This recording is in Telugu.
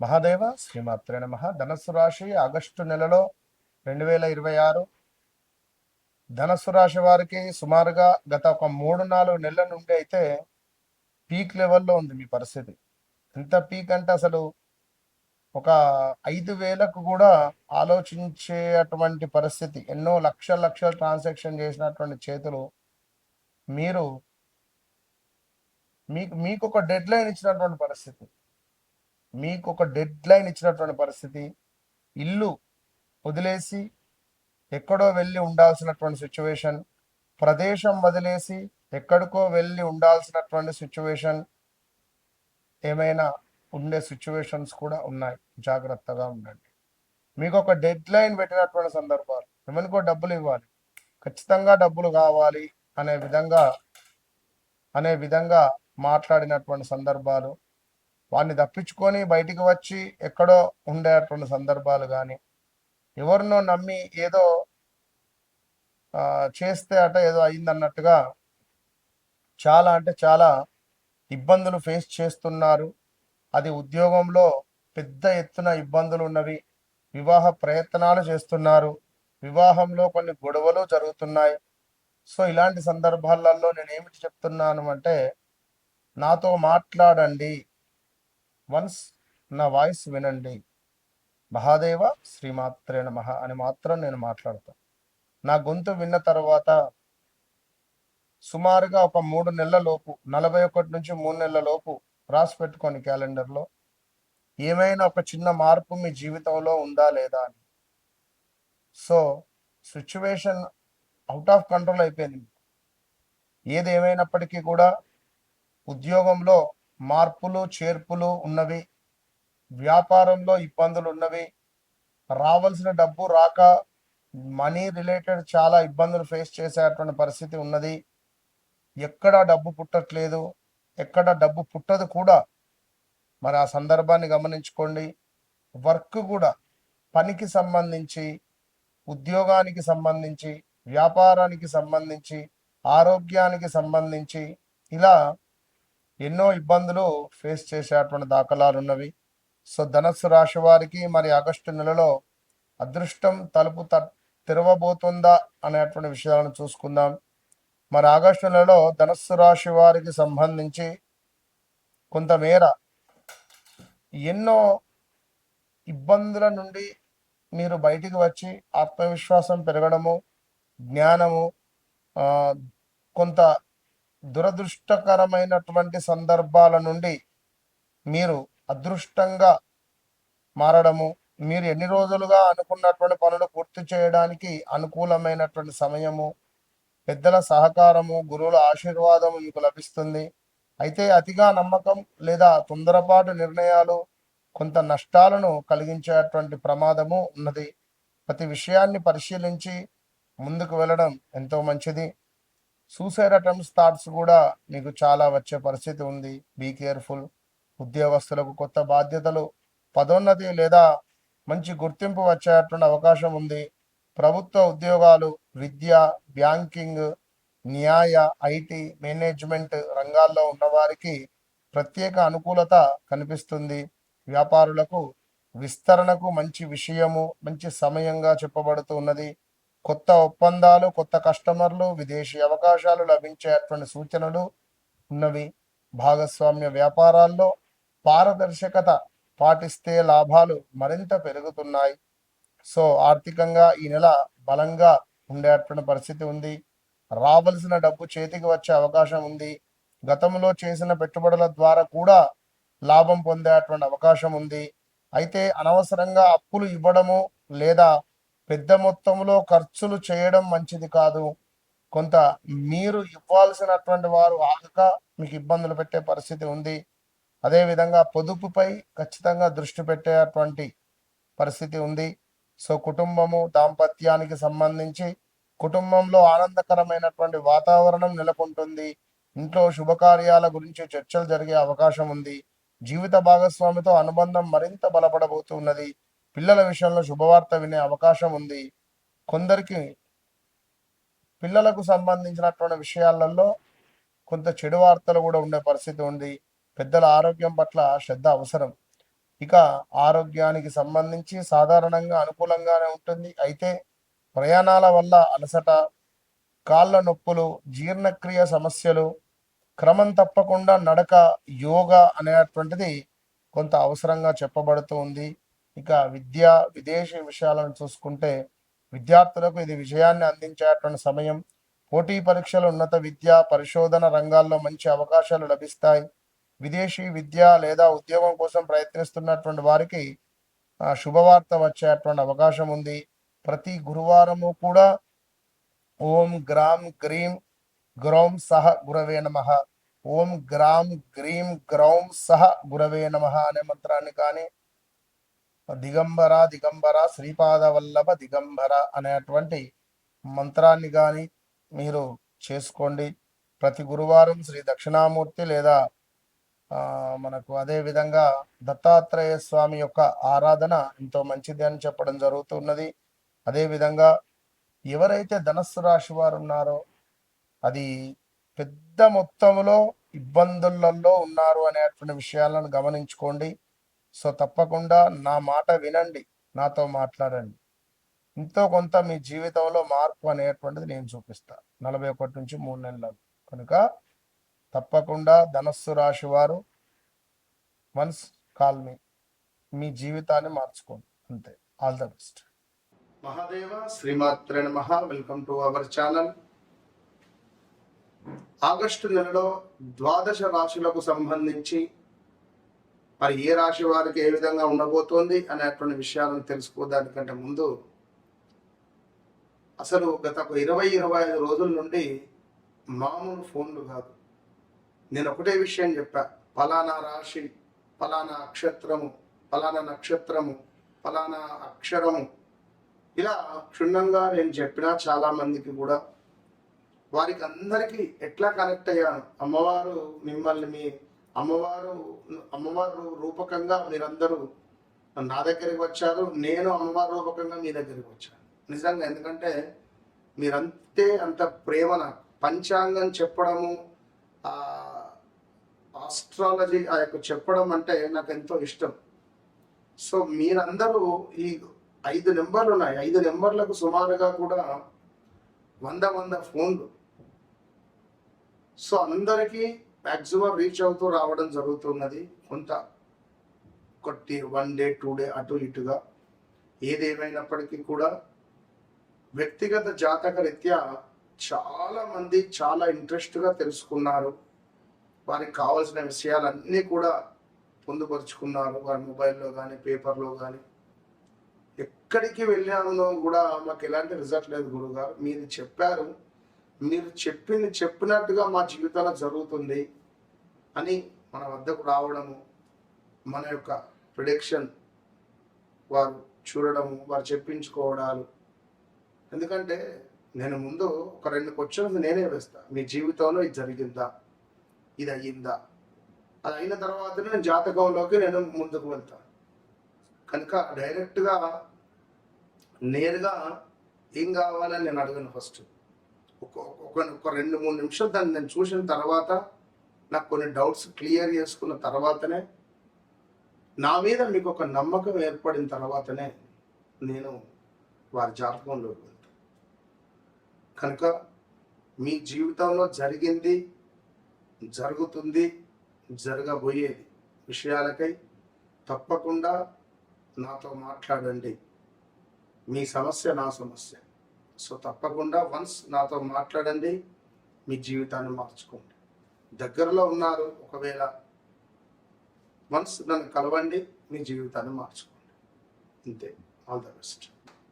మహాదేవ శ్రీమాత్రే నమ. ధనస్సు రాశి ఆగస్టు నెలలో 2026 ధనస్సు రాశి వారికి సుమారుగా గత ఒక 3-4 నెలల నుండి అయితే పీక్ లెవెల్లో ఉంది మీ పరిస్థితి. ఎంత పీక్ అంటే అసలు ఒక 5,000కు కూడా ఆలోచించేటువంటి పరిస్థితి. ఎన్నో లక్షల ట్రాన్సాక్షన్ చేసినటువంటి చేతులు మీరు మీకు ఒక డెడ్ లైన్ ఇచ్చినటువంటి పరిస్థితి. ఇల్లు వదిలేసి ఎక్కడో వెళ్ళి ఉండాల్సినటువంటి సిచ్యువేషన్, ప్రదేశం వదిలేసి ఎక్కడికో వెళ్ళి ఉండాల్సినటువంటి సిచ్యువేషన్, ఏమైనా ఉండే సిచ్యువేషన్స్ కూడా ఉన్నాయి. జాగ్రత్తగా ఉండండి. మీకు ఒక డెడ్ లైన్ పెట్టినటువంటి సందర్భాలు, ఎవరికో డబ్బులు ఇవ్వాలి, ఖచ్చితంగా డబ్బులు కావాలి అనే విధంగా మాట్లాడినటువంటి సందర్భాలు, వాడిని తప్పించుకొని బయటికి వచ్చి ఎక్కడో ఉండేటువంటి సందర్భాలు కానీ, ఎవరినో నమ్మి ఏదో చేస్తే ఏదో అయిందన్నట్టుగా చాలా అంటే చాలా ఇబ్బందులు ఫేస్ చేస్తున్నారు. అది ఉద్యోగంలో పెద్ద ఎత్తున ఇబ్బందులు ఉన్నవి. వివాహ ప్రయత్నాలు చేస్తున్నారు, వివాహంలో కొన్ని గొడవలు జరుగుతున్నాయి. సో ఇలాంటి సందర్భాలలో నేను ఏమిటి చెప్తున్నాను అంటే, నాతో మాట్లాడండి, వన్స్ నా వాయిస్ వినండి. మహాదేవ శ్రీమాత్రే నమః అని మాత్రం నేను మాట్లాడతాను. నా గొంతు విన్న తర్వాత సుమారుగా ఒక 3 నెలల లోపు, 41 నుంచి 3 నెలల లోపు రాసి పెట్టుకోండి క్యాలెండర్లో. ఏమైనా ఒక చిన్న మార్పు మీ జీవితంలో ఉందా లేదా అని. So situation out of control అయిపోయింది. ఏది ఏమైనప్పటికీ కూడా ఉద్యోగంలో మార్పులు చేర్పులు ఉన్నవి, వ్యాపారంలో ఇబ్బందులు ఉన్నవి, రావాల్సిన డబ్బు రాక మనీ రిలేటెడ్ చాలా ఇబ్బందులు ఫేస్ చేసేటువంటి పరిస్థితి ఉన్నది. ఎక్కడ డబ్బు పుట్టట్లేదు, ఎక్కడ డబ్బు పుట్టదు కూడా. మరి ఆ సందర్భాన్ని గమనించుకోండి. వర్క్ కూడా, పనికి సంబంధించి, ఉద్యోగానికి సంబంధించి, వ్యాపారానికి సంబంధించి, ఆరోగ్యానికి సంబంధించి ఇలా ఎన్నో ఇబ్బందులు ఫేస్ చేసేటువంటి దాఖలాలు ఉన్నవి. సో ధనస్సు రాశి వారికి మరి ఆగస్టు నెలలో అదృష్టం తలుపు తెరవబోతుందా అనేటువంటి విషయాలను చూసుకుందాం. మరి ఆగస్టు నెలలో ధనస్సు రాశి వారికి సంబంధించి కొంతమేర ఎన్నో ఇబ్బందుల నుండి మీరు బయటికి వచ్చి ఆత్మవిశ్వాసం పెరగడము, జ్ఞానము, కొంత దురదృష్టకరమైనటువంటి సందర్భాల నుండి మీరు అదృష్టంగా మారడము, మీరు ఎన్ని రోజులుగా అనుకున్నటువంటి పనులు పూర్తి చేయడానికి అనుకూలమైనటువంటి సమయము, పెద్దల సహకారము, గురువుల ఆశీర్వాదము మీకు లభిస్తుంది. అయితే అతిగా నమ్మకం లేదా తొందరపాటు నిర్ణయాలు కొంత నష్టాలను కలిగించేటువంటి ప్రమాదము ఉన్నది. ప్రతి విషయాన్ని పరిశీలించి ముందుకు వెళ్ళడం ఎంతో మంచిది. సూసైడ్ అటెంప్ట్స్ థాట్స్ కూడా మీకు చాలా వచ్చే పరిస్థితి ఉంది. Be careful. ఉద్యోగస్తులకు కొత్త బాధ్యతలు, పదోన్నతి లేదా మంచి గుర్తింపు వచ్చేటువంటి అవకాశం ఉంది. ప్రభుత్వ ఉద్యోగాలు, విద్య, బ్యాంకింగ్, న్యాయ, ఐటీ, మేనేజ్మెంట్ రంగాల్లో ఉన్నవారికి ప్రత్యేక అనుకూలత కనిపిస్తుంది. వ్యాపారులకు విస్తరణకు మంచి విషయము, మంచి సమయంగా చెప్పబడుతూ ఉన్నది. కొత్త ఒప్పందాలు, కొత్త కస్టమర్లు, విదేశీ అవకాశాలు లభించేటువంటి సూచనలు ఉన్నవి. భాగస్వామ్య వ్యాపారాల్లో పారదర్శకత పాటిస్తే లాభాలు మరింత పెరుగుతున్నాయి. సో ఆర్థికంగా ఈ నెల బలంగా ఉండేటువంటి పరిస్థితి ఉంది. రావలసిన డబ్బు చేతికి వచ్చే అవకాశం ఉంది. గతంలో చేసిన పెట్టుబడుల ద్వారా కూడా లాభం పొందేటువంటి అవకాశం ఉంది. అయితే అనవసరంగా అప్పులు ఇవ్వడము లేదా పెద్ద మొత్తంలో ఖర్చులు చేయడం మంచిది కాదు. కొంత మీరు ఇవ్వాల్సినటువంటి వారు ఆగక మీకు ఇబ్బందులు పెట్టే పరిస్థితి ఉంది. అదేవిధంగా పొదుపుపై ఖచ్చితంగా దృష్టి పెట్టేటువంటి పరిస్థితి ఉంది. సో కుటుంబము, దాంపత్యానికి సంబంధించి కుటుంబంలో ఆనందకరమైనటువంటి వాతావరణం నెలకొంటుంది. ఇంట్లో శుభకార్యాల గురించి చర్చలు జరిగే అవకాశం ఉంది. జీవిత భాగస్వామితో అనుబంధం మరింత బలపడబోతున్నది. పిల్లల విషయంలో శుభవార్త వినే అవకాశం ఉంది. కొందరికి పిల్లలకు సంబంధించినటువంటి విషయాలలో కొంత చెడు వార్తలు కూడా ఉండే పరిస్థితి ఉంది. పెద్దల ఆరోగ్యం పట్ల శ్రద్ధ అవసరం. ఇక ఆరోగ్యానికి సంబంధించి సాధారణంగా అనుకూలంగానే ఉంటుంది. అయితే ప్రయాణాల వల్ల అలసట, కాళ్ళ నొప్పులు, జీర్ణక్రియ సమస్యలు, క్రమం తప్పకుండా నడక, యోగా అనేటువంటిది కొంత అవసరంగా చెప్పబడుతూ ఉంది. ఇక విద్య, విదేశీ విషయాలను చూసుకుంటే విద్యార్థులకు ఇది విజయాన్ని అందించేటువంటి సమయం. పోటీ పరీక్షలు, ఉన్నత విద్య, పరిశోధన రంగాల్లో మంచి అవకాశాలు లభిస్తాయి. విదేశీ విద్య లేదా ఉద్యోగం కోసం ప్రయత్నిస్తున్నటువంటి వారికి శుభవార్త వచ్చేటువంటి అవకాశం ఉంది. ప్రతి గురువారము కూడా ఓం గ్రాం గ్రీం గ్రౌం సహ గురవే నమః, ఓం గ్రాం గ్రీం గ్రౌం సహ గురవే నమః అనే మంత్రాన్ని కానీ, దిగంబర దిగంబర శ్రీపాద వల్లభ దిగంబర అనేటువంటి మంత్రాన్ని కానీ మీరు చేసుకోండి. ప్రతి గురువారం శ్రీ దక్షిణామూర్తి లేదా మనకు అదే విధంగా దత్తాత్రేయ స్వామి యొక్క ఆరాధన ఎంతో మంచిది అని చెప్పడం జరుగుతున్నది. అదేవిధంగా ఎవరైతే ధనస్సు రాశి వారు ఉన్నారో అది పెద్ద మొత్తంలో ఇబ్బందులలో ఉన్నారు అనేటువంటి విషయాలను గమనించుకోండి. సో తప్పకుండా నా మాట వినండి, నాతో మాట్లాడండి. ఎంతో కొంత మీ జీవితంలో మార్పు అనేటువంటిది నేను చూపిస్తాను 41 నుంచి 3 నెలలు. కనుక తప్పకుండా ధనస్సు రాశి వారు వన్స్ కాల్ మీ జీవితాన్ని మార్చుకోండి. అంతే. All the best. మహాదేవ శ్రీమాత్రే నమః. Welcome to our channel. August నెలలో ద్వాదశ రాశులకు సంబంధించి మరి ఏ రాశి వారికి ఏ విధంగా ఉండబోతోంది అనేటువంటి విషయాలను తెలుసుకోవడానికంటే ముందు అసలు గత 20-25 రోజుల నుండి మామూలు ఫోన్లు కాదు, నేను ఒకటే విషయం చెప్పా, ఫలానా రాశి, ఫలానా అక్షత్రము, ఫలానా నక్షత్రము, ఫలానా అక్షరము, ఇలా క్షుణ్ణంగా నేను చెప్పినా చాలా మందికి కూడా వారికి అందరికీ ఎట్లా కనెక్ట్ అయ్యాను. అమ్మవారు మిమ్మల్ని, మీ అమ్మవారు రూపకంగా మీరందరూ నా దగ్గరికి వచ్చారు, నేను అమ్మవారి రూపకంగా మీ దగ్గరికి వచ్చాను. నిజంగా, ఎందుకంటే మీరంతే అంత ప్రేమ. నాకు పంచాంగం చెప్పడము, ఆస్ట్రాలజీ ఆ యొక్క చెప్పడం అంటే నాకు ఎంతో ఇష్టం. సో మీరందరూ ఈ 5 నెంబర్లు ఉన్నాయి, 5 నెంబర్లకు సుమారుగా కూడా 100 ఫోన్లు. సో అందరికీ మ్యాక్సిమం రీచ్ అవుతూ రావడం జరుగుతున్నది. కొంత కొట్టి 1 డే 2 డే అటు ఇటుగా ఏదేమైనప్పటికీ కూడా వ్యక్తిగత జాతక రీత్యా చాలా మంది చాలా ఇంట్రెస్ట్గా తెలుసుకున్నారు. వారికి కావాల్సిన విషయాలన్నీ కూడా పొందుపరుచుకున్నారు. వారి మొబైల్లో కానీ పేపర్లో కానీ. ఎక్కడికి వెళ్ళానో కూడా మాకు ఎలాంటి రిజల్ట్ లేదు గురుగారు, మీరు చెప్పారు, మీరు చెప్పినట్టుగా మా జీవితంలో జరుగుతుంది అని మన వద్దకు రావడము, మన యొక్క ప్రిడిక్షన్ వారు చూడడము, వారు చెప్పించుకోవడాలు. ఎందుకంటే నేను ముందు ఒక 2 క్వశ్చన్స్ నేనే వేస్తా, మీ జీవితంలో ఇది జరిగిందా, ఇది అయ్యిందా, అది అయిన తర్వాత నేను జాతకంలోకి నేను ముందుకు వెళ్తాను. కనుక డైరెక్ట్గా నేరుగా ఏం కావాలని నేను అడగను. ఫస్ట్ ఒక 2-3 నిమిషాలు దాన్ని నేను చూసిన తర్వాత నాకు కొన్ని డౌట్స్ క్లియర్ చేసుకున్న తర్వాతనే, నా మీద మీకు ఒక నమ్మకం ఏర్పడిన తర్వాతనే నేను వారి జాతకంలోకి వెళ్తాను. కనుక మీ జీవితంలో జరిగింది, జరుగుతుంది, జరగబోయేది విషయాలకై తప్పకుండా నాతో మాట్లాడండి. మీ సమస్య నా సమస్య. సో తప్పకుండా వన్స్ నాతో మాట్లాడండి, మీ జీవితాన్ని మార్చుకోండి. దగ్గరలో ఉన్నారు, ఒకవేళ వన్స్ నన్ను కలవండి, మీ జీవితాన్ని మార్చుకోండి. అంతే. All the best.